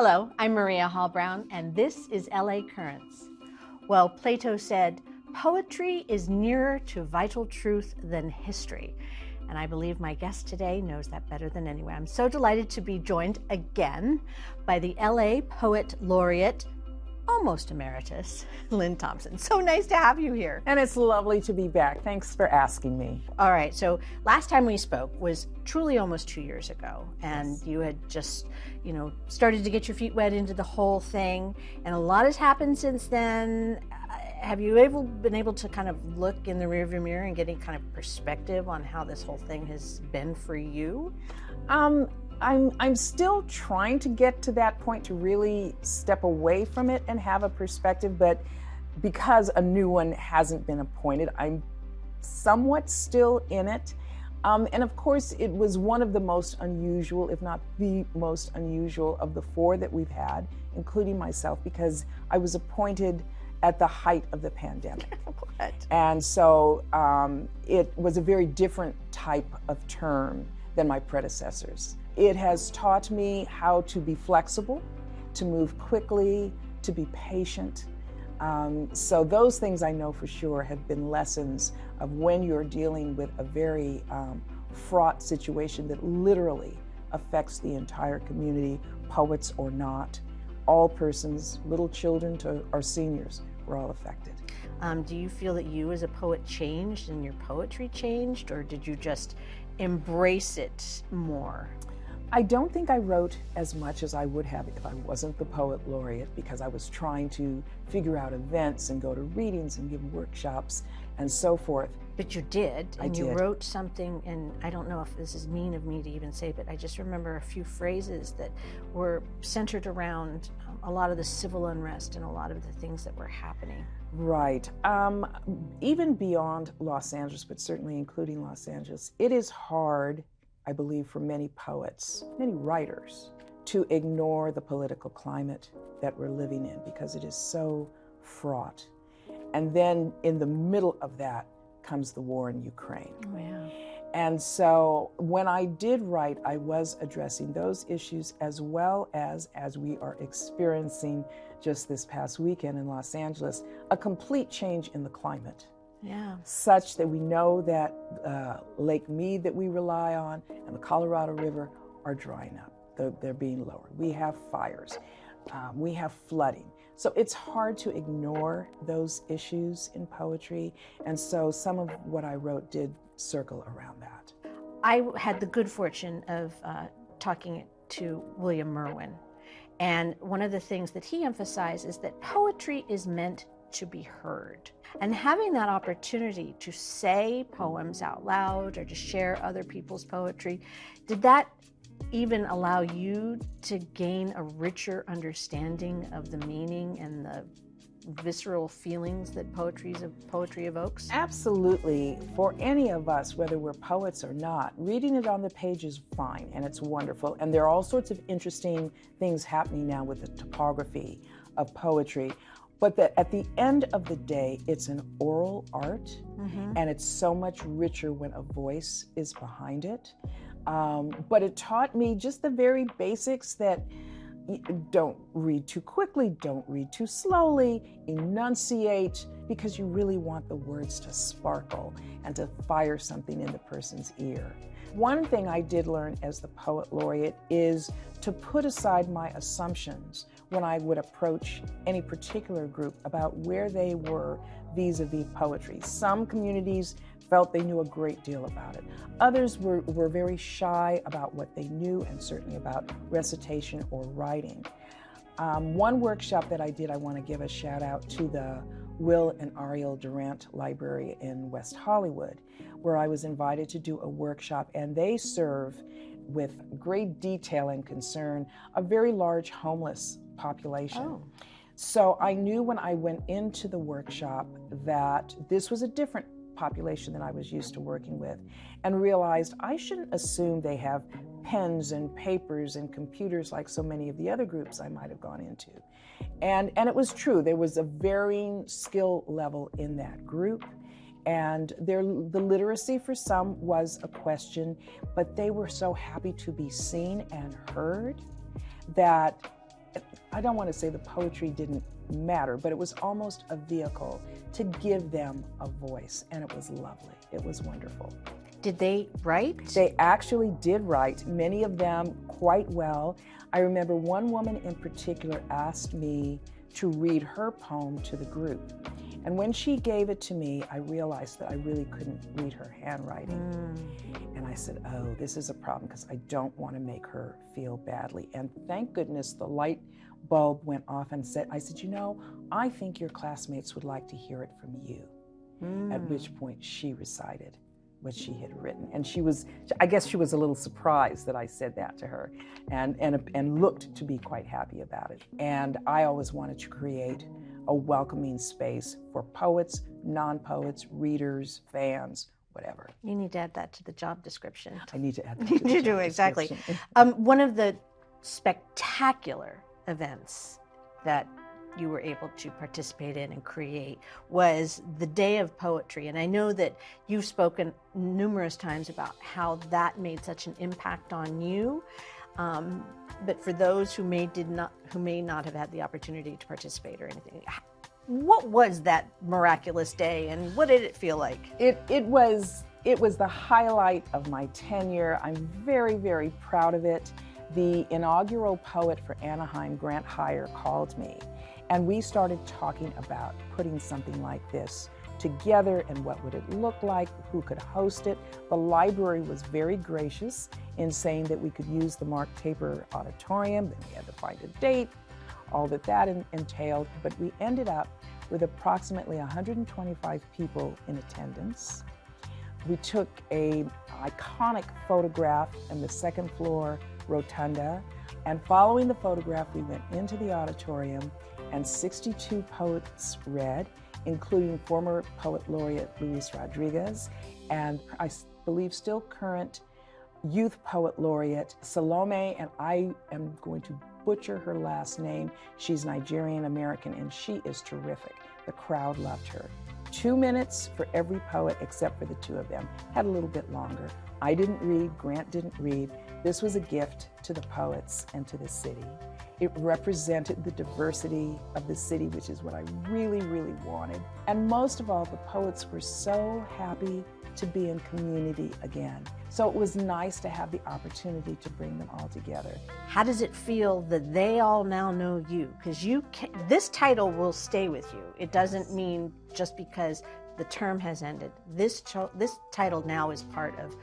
Hello, I'm Maria Hall Brown, and this is LA Currents. Well, Plato said, poetry is nearer to vital truth than history. And I believe my guest today knows that better than anyone. I'm so delighted to be joined again by the LA Poet Laureate, almost emeritus, Lynne Thompson. So nice to have you here. And it's lovely to be back. Thanks for asking me. All right, so last time we spoke was truly almost 2 years ago, and Yes. you had just, started to get your feet wet into the whole thing, and a lot has happened since then. Have you been able to kind of look in the rearview mirror and get any kind of perspective on how this whole thing has been for you? I'm still trying to get to that point to really step away from it and have a perspective, but because a new one hasn't been appointed, I'm somewhat still in it. And of course, it was one of the most unusual, if not the most unusual of the four that we've had, including myself, because I was appointed at the height of the pandemic. What? And so it was a very different type of term than my predecessors. It has taught me how to be flexible, to move quickly, to be patient. So those things I know for sure have been lessons of when you're dealing with a very fraught situation that literally affects the entire community, poets or not. All persons, little children to our seniors, we're all affected. Do you feel that you as a poet changed and your poetry changed, or did you just embrace it more? I don't think I wrote as much as I would have if I wasn't the Poet Laureate, because I was trying to figure out events and go to readings and give workshops and so forth. But you did, and you did. wrote something, and I don't know if this is mean of me to even say, but I just remember a few phrases that were centered around a lot of the civil unrest and a lot of the things that were happening. Right. Even beyond Los Angeles, but certainly including Los Angeles, it is hard, I believe, for many poets, many writers, to ignore the political climate that we're living in because it is so fraught. And then in the middle of that comes the war in Ukraine. Oh, yeah. And so when I did write, I was addressing those issues as well as we are experiencing just this past weekend in Los Angeles, a complete change in the climate. Yeah. Such that we know that Lake Mead that we rely on and the Colorado River are drying up. They're being lowered. We have fires. We have flooding. So it's hard to ignore those issues in poetry. And so some of what I wrote did circle around that. I had the good fortune of talking to William Merwin. And one of the things that he emphasized is that poetry is meant to be heard. And having that opportunity to say poems out loud or to share other people's poetry, did that even allow you to gain a richer understanding of the meaning and the visceral feelings that poetry evokes? Absolutely. For any of us, whether we're poets or not, reading it on the page is fine and it's wonderful. And there are all sorts of interesting things happening now with the topography of poetry. But at the end of the day, it's an oral art, and it's so much richer when a voice is behind it. But it taught me just the very basics that don't read too quickly, don't read too slowly, enunciate, because you really want the words to sparkle and to fire something in the person's ear. One thing I did learn as the Poet Laureate is to put aside my assumptions when I would approach any particular group about where they were vis-a-vis poetry. Some communities felt they knew a great deal about it. Others were very shy about what they knew and certainly about recitation or writing. One workshop that I did, I want to give a shout out to the Will and Ariel Durant Library in West Hollywood, where I was invited to do a workshop, and they serve with great detail and concern a very large homeless population. Oh. So I knew when I went into the workshop that this was a different population than I was used to working with, and realized I shouldn't assume they have pens and papers and computers like so many of the other groups I might have gone into. And it was true. There was a varying skill level in that group. And the literacy for some was a question, but they were so happy to be seen and heard that I don't want to say the poetry didn't matter, but it was almost a vehicle to give them a voice, and it was lovely. It was wonderful. Did they write? They actually did write, many of them quite well. I remember one woman in particular asked me to read her poem to the group. And when she gave it to me, I realized that I really couldn't read her handwriting. And I said, oh, this is a problem because I don't want to make her feel badly. And thank goodness the light bulb went off and I said, you know, I think your classmates would like to hear it from you. At which point she recited what she had written. And I guess she was a little surprised that I said that to her and looked to be quite happy about it. And I always wanted to create a welcoming space for poets, non-poets, readers, fans, whatever. You need to add that to the job description. I need to add that to the job do, exactly. description. One of the spectacular events that you were able to participate in and create was the Day of Poetry. And I know that you've spoken numerous times about how that made such an impact on you. But for those who may not have had the opportunity to participate or anything, what was that miraculous day and what did it feel like? It was the highlight of my tenure. I'm very, very proud of it. The inaugural poet for Anaheim, Grant Heyer, called me, and we started talking about putting something like this together and what would it look like, who could host it. The library was very gracious in saying that we could use the Mark Taper Auditorium, then we had to find a date, all that entailed, but we ended up with approximately 125 people in attendance. We took an iconic photograph in the second floor rotunda, and following the photograph, we went into the auditorium and 62 poets read, including former Poet Laureate Luis Rodriguez, and I believe still current Youth Poet Laureate Salome, and I am going to butcher her last name. She's Nigerian American, and she is terrific. The crowd loved her. 2 minutes for every poet except for the two of them. Had a little bit longer. I didn't read, Grant didn't read. This was a gift to the poets and to the city. It represented the diversity of the city, which is what I really, really wanted. And most of all, the poets were so happy to be in community again. So it was nice to have the opportunity to bring them all together. How does it feel that they all now know you? Because this title will stay with you. It doesn't mean just because the term has ended. This title now is part of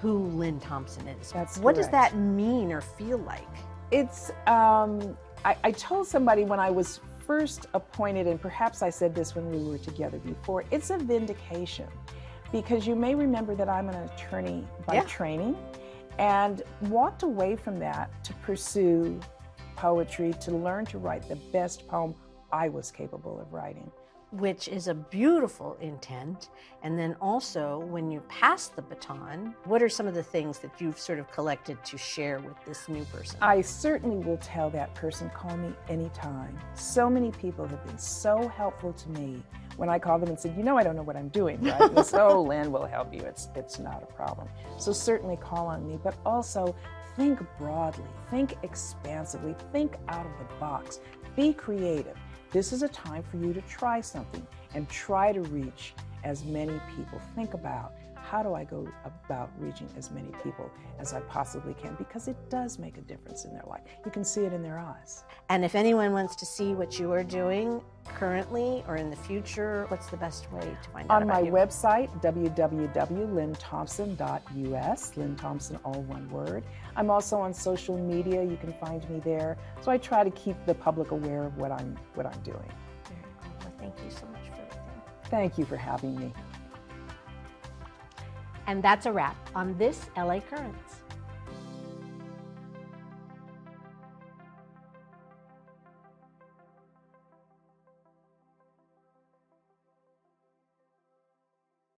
who Lynne Thompson is. That's what correct. Does that mean or feel like? It's, I told somebody when I was first appointed, and perhaps I said this when we were together before, it's a vindication. Because you may remember that I'm an attorney by training and walked away from that to pursue poetry, to learn to write the best poem I was capable of writing. Which is a beautiful intent. And then also, when you pass the baton, what are some of the things that you've sort of collected to share with this new person? I certainly will tell that person, call me anytime. So many people have been so helpful to me when I call them and said, you know, I don't know what I'm doing, right? And they said, oh, Lynne will help you. It's not a problem. So certainly call on me, but also think broadly, think expansively, think out of the box, be creative. This is a time for you to try something and try to reach as many people. Think about, how do I go about reaching as many people as I possibly can? Because it does make a difference in their life. You can see it in their eyes. And if anyone wants to see what you are doing currently or in the future, what's the best way to find out about you? On my website, www.lynnethompson.us, Lynne Thompson, all one word. I'm also on social media. You can find me there. So I try to keep the public aware of what I'm doing. Very cool. Well, thank you so much for everything. Thank you for having me. And that's a wrap on this LA Currents.